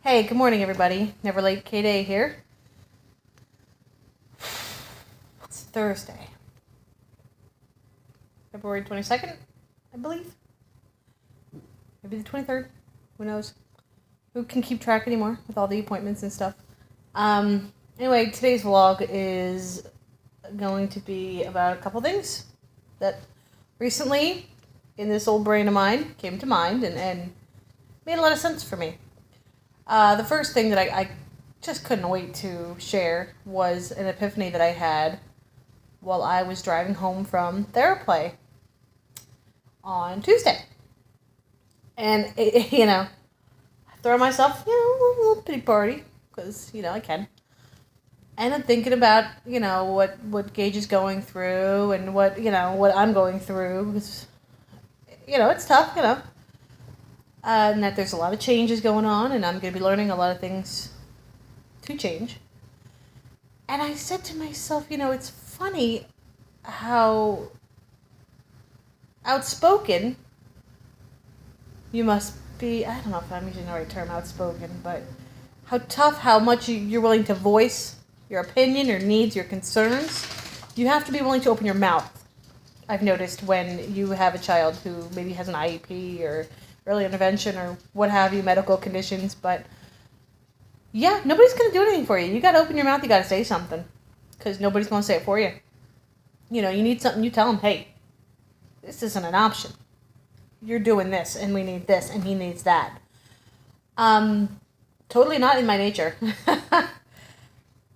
Hey, good morning, everybody. Never Late K-Day here. It's Thursday, February 22nd, I believe. Maybe the 23rd. Who knows? Who can keep track anymore with all the appointments and stuff? Anyway, today's vlog is going to be about a couple things that recently, in this old brain of mine, came to mind and made a lot of sense for me. The first thing that I just couldn't wait to share was an epiphany that I had while I was driving home from TheraPlay on Tuesday. And, I throw myself, a little pity party, because, I can. And I'm thinking about, what Gage is going through and what I'm going through, because, it's tough, and that there's a lot of changes going on, and I'm going to be learning a lot of things to change. And I said to myself, it's funny how outspoken you must be. I don't know if I'm using the right term, outspoken, but how tough, how much you're willing to voice your opinion, your needs, your concerns. You have to be willing to open your mouth. I've noticed when you have a child who maybe has an IEP or early intervention or what have you, medical conditions, but yeah, nobody's going to do anything for you. You got to open your mouth, you got to say something, because nobody's going to say it for you. You need something, you tell them, hey, this isn't an option. You're doing this, and we need this, and he needs that. Totally not in my nature.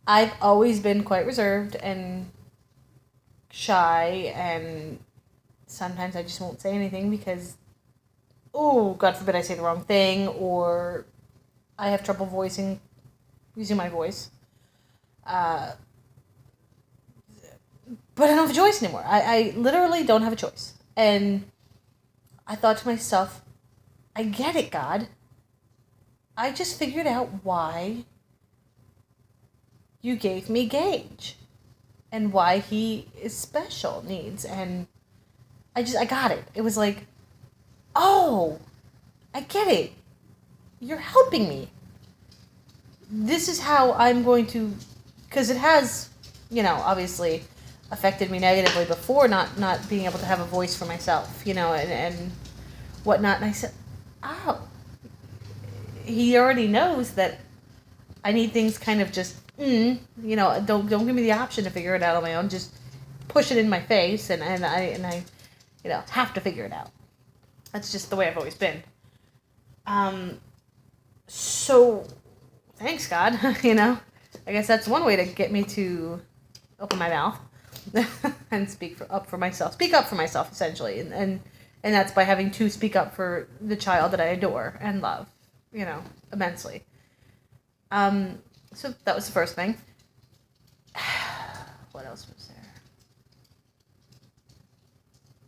I've always been quite reserved and shy, and sometimes I just won't say anything because, God forbid I say the wrong thing, or I have trouble using my voice. But I don't have a choice anymore. I literally don't have a choice. And I thought to myself, I get it, God. I just figured out why you gave me Gage and why he is special needs. And I got it. It was like, oh, I get it. You're helping me. This is how I'm going to, because it has, obviously affected me negatively before, not being able to have a voice for myself, and whatnot. And I said, oh, he already knows that I need things kind of just, don't give me the option to figure it out on my own. Just push it in my face, and I have to figure it out. That's just the way I've always been. So, thanks, God. I guess that's one way to get me to open my mouth and speak up for myself, essentially, and that's by having to speak up for the child that I adore and love, immensely. So that was the first thing. What else was there?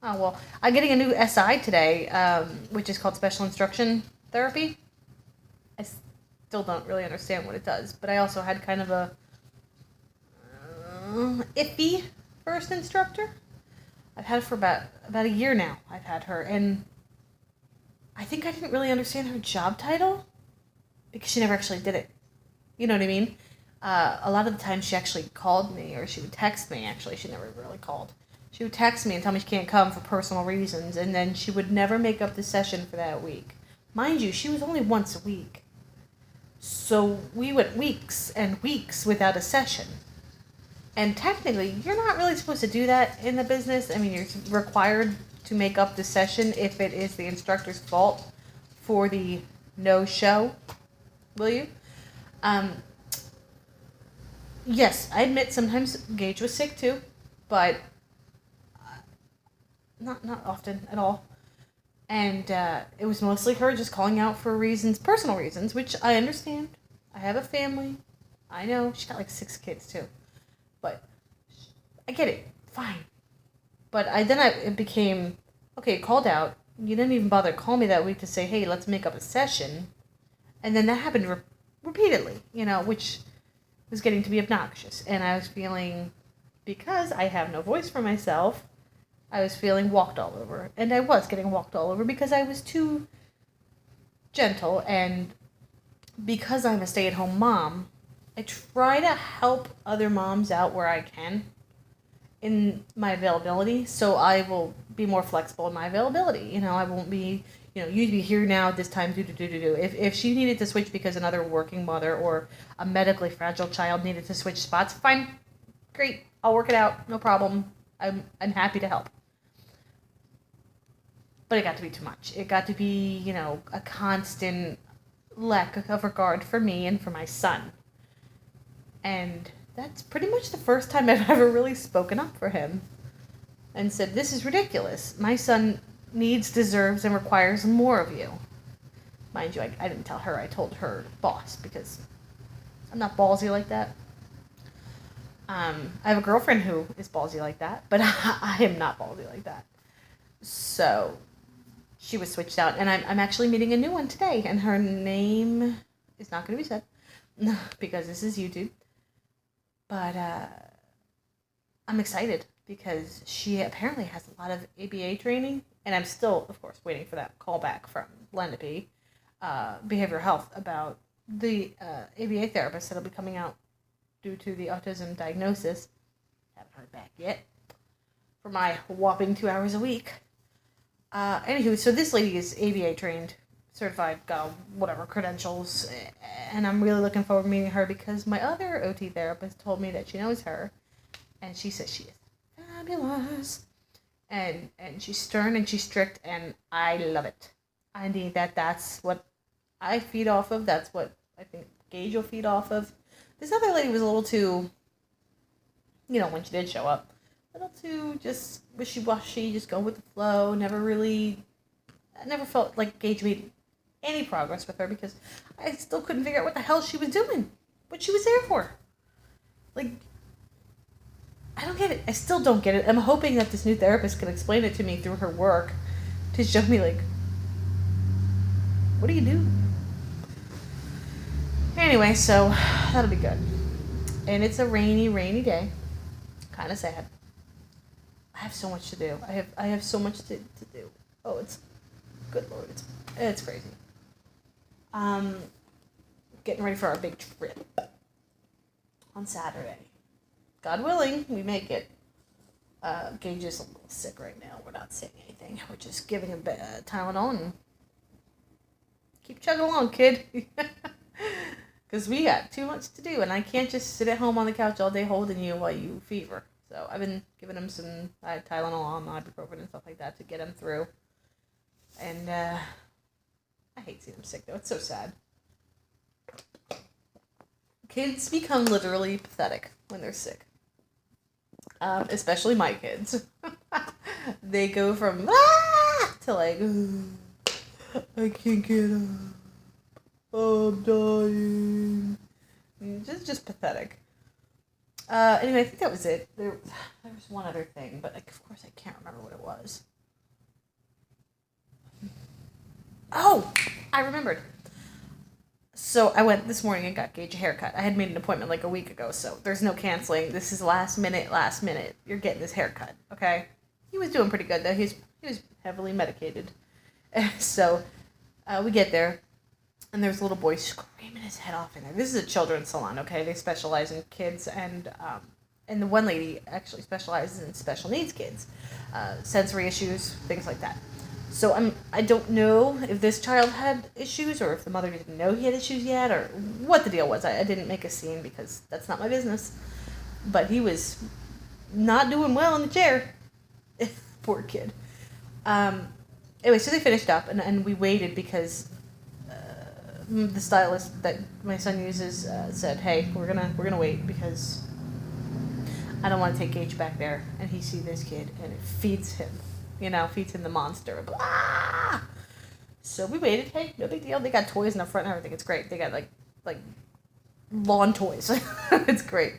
Oh, well, I'm getting a new SI today, which is called Special Instruction Therapy. I still don't really understand what it does, but I also had kind of a iffy first instructor. I've had her for about a year now. I've had her, and I think I didn't really understand her job title because she never actually did it. You know what I mean? A lot of the time she actually called me, or she would text me. Actually, she never really called. She would text me and tell me she can't come for personal reasons, and then she would never make up the session for that week. Mind you, she was only once a week. So we went weeks and weeks without a session. And technically, you're not really supposed to do that in the business. I mean, you're required to make up the session if it is the instructor's fault for the no-show. Will you? Yes, I admit sometimes Gage was sick too, but not often at all. And it was mostly her just calling out for reasons, personal reasons, which I understand. I have a family. I know. She got like 6 kids too. But I get it. Fine. But it became, okay, called out. You didn't even bother to call me that week to say, hey, let's make up a session. And then that happened repeatedly, which was getting to be obnoxious. And I was feeling, because I have no voice for myself, I was feeling walked all over. And I was getting walked all over because I was too gentle and because I'm a stay-at-home mom, I try to help other moms out where I can in my availability, so I will be more flexible in my availability. I won't be, you'd be here now at this time, do. If she needed to switch because another working mother or a medically fragile child needed to switch spots, fine, great, I'll work it out, no problem. I'm happy to help. But it got to be too much. It got to be, a constant lack of regard for me and for my son. And that's pretty much the first time I've ever really spoken up for him and said, this is ridiculous. My son needs, deserves, and requires more of you. Mind you, I didn't tell her. I told her boss because I'm not ballsy like that. I have a girlfriend who is ballsy like that, but I am not ballsy like that. So she was switched out, and I'm actually meeting a new one today, and her name is not going to be said because this is YouTube. But I'm excited because she apparently has a lot of ABA training, and I'm still, of course, waiting for that call back from Lenape, Behavioral Health, about the ABA therapist that'll be coming out due to the autism diagnosis. Haven't heard back yet for my whopping 2 hours a week. Anywho, so this lady is ABA trained, certified, whatever, credentials, and I'm really looking forward to meeting her because my other OT therapist told me that she knows her, and she says she is fabulous, and she's stern and she's strict, and I love it. I need that. That's what I feed off of. That's what I think Gage will feed off of. This other lady was a little too, when she did show up, a little too just wishy-washy, just go with the flow, I never felt like Gage made any progress with her because I still couldn't figure out what the hell she was doing, what she was there for. Like, I don't get it. I still don't get it. I'm hoping that this new therapist can explain it to me through her work to show me, like, what do you do? Anyway, so that'll be good. And it's a rainy day. Kind of sad. I have so much to do. I have so much to do. Oh, it's good Lord, it's crazy. Getting ready for our big trip on Saturday. God willing, we make it. Gage is a little sick right now. We're not saying anything. We're just giving him Tylenol and keep chugging along, kid. Because we got too much to do, and I can't just sit at home on the couch all day holding you while you fever. So I've been giving him some Tylenol and ibuprofen and stuff like that to get him through. And I hate seeing him sick, though. It's so sad. Kids become literally pathetic when they're sick. Especially my kids. They go from to like, I can't get up. Oh, I'm dying. Just pathetic. Anyway, I think that was it. There was one other thing, but of course I can't remember what it was. Oh, I remembered. So I went this morning and got Gage a haircut. I had made an appointment like a week ago, so there's no canceling. This is last minute. You're getting this haircut, okay? He was doing pretty good, though. He was heavily medicated. So we get there, and there's a little boy screaming his head off in there. This is a children's salon, okay? They specialize in kids, and the one lady actually specializes in special needs kids, sensory issues, things like that. So I don't know if this child had issues or if the mother didn't know he had issues yet or what the deal was. I didn't make a scene because that's not my business. But he was not doing well in the chair. Poor kid. Anyway, so they finished up and we waited because the stylist that my son uses said, "Hey, we're gonna wait because I don't want to take Gage back there and he see this kid and it feeds him." Feeds him the monster. Blah! So we waited. Hey, no big deal. They got toys in the front and everything. It's great. They got like lawn toys. It's great.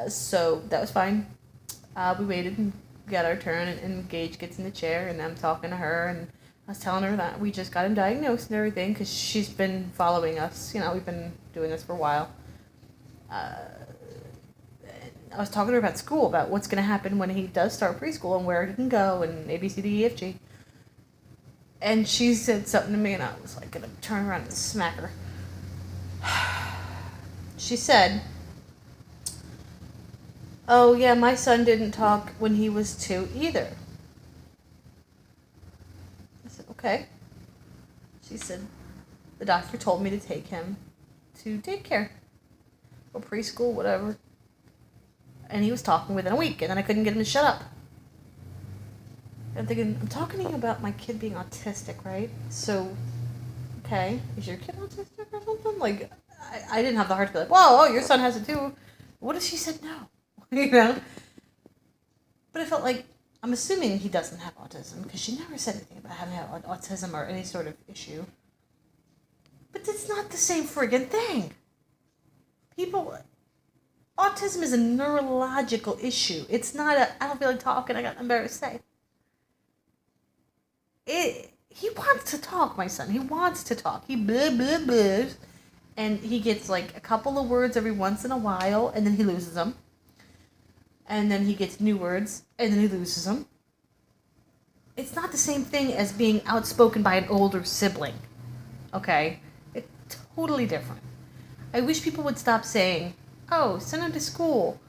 So that was fine. We waited and got our turn, and Gage gets in the chair, and I'm talking to her, and I was telling her that we just got him diagnosed and everything because she's been following us. We've been doing this for a while. I was talking to her about school, about what's going to happen when he does start preschool and where he can go and A, B, C, D, E, F, G. And she said something to me, and I was like going to turn around and smack her. she said, "Oh, yeah, my son didn't talk when he was 2 either." I said, "Okay." She said, "The doctor told me to take him to daycare or preschool, whatever. And he was talking within a week, and then I couldn't get him to shut up." And I'm thinking, I'm talking to you about my kid being autistic, right? So, okay, is your kid autistic or something? Like, I didn't have the heart to be like, whoa, your son has it too. What if she said no? You know? But I felt like, I'm assuming he doesn't have autism, because she never said anything about having autism or any sort of issue. But it's not the same friggin' thing. Autism is a neurological issue. It's not I don't feel like talking, I got nothing better to say. He wants to talk, my son. He wants to talk. He blah, blah, blah. And he gets like a couple of words every once in a while, and then he loses them. And then he gets new words, and then he loses them. It's not the same thing as being outspoken by an older sibling. Okay? It's totally different. I wish people would stop saying, "Oh, send him to school.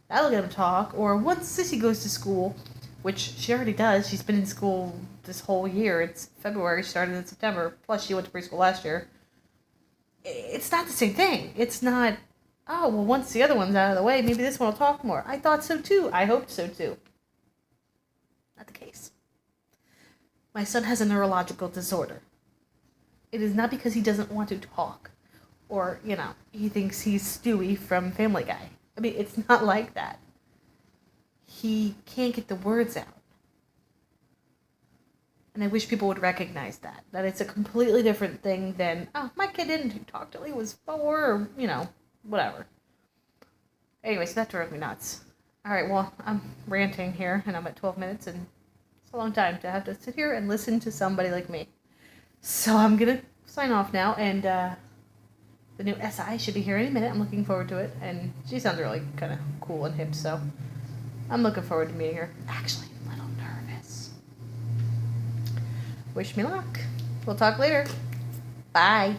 That'll get him to talk." Or, "Once Sissy goes to school," which she already does. She's been in school this whole year. It's February. She started in September. Plus, she went to preschool last year. It's not the same thing. It's not, "Oh, well, once the other one's out of the way, maybe this one will talk more." I thought so too. I hoped so too. Not the case. My son has a neurological disorder. It is not because he doesn't want to talk, or, he thinks he's Stewie from Family Guy. I mean, it's not like that. He can't get the words out. And I wish people would recognize that it's a completely different thing than, "Oh, my kid didn't talk till he was 4, or, whatever." Anyway, so that drove me nuts. Alright, well, I'm ranting here, and I'm at 12 minutes, and it's a long time to have to sit here and listen to somebody like me. So I'm going to sign off now, and the new SI should be here any minute. I'm looking forward to it, and she sounds really kind of cool and hip, so I'm looking forward to meeting her. Actually, I'm a little nervous. Wish me luck. We'll talk later. Bye.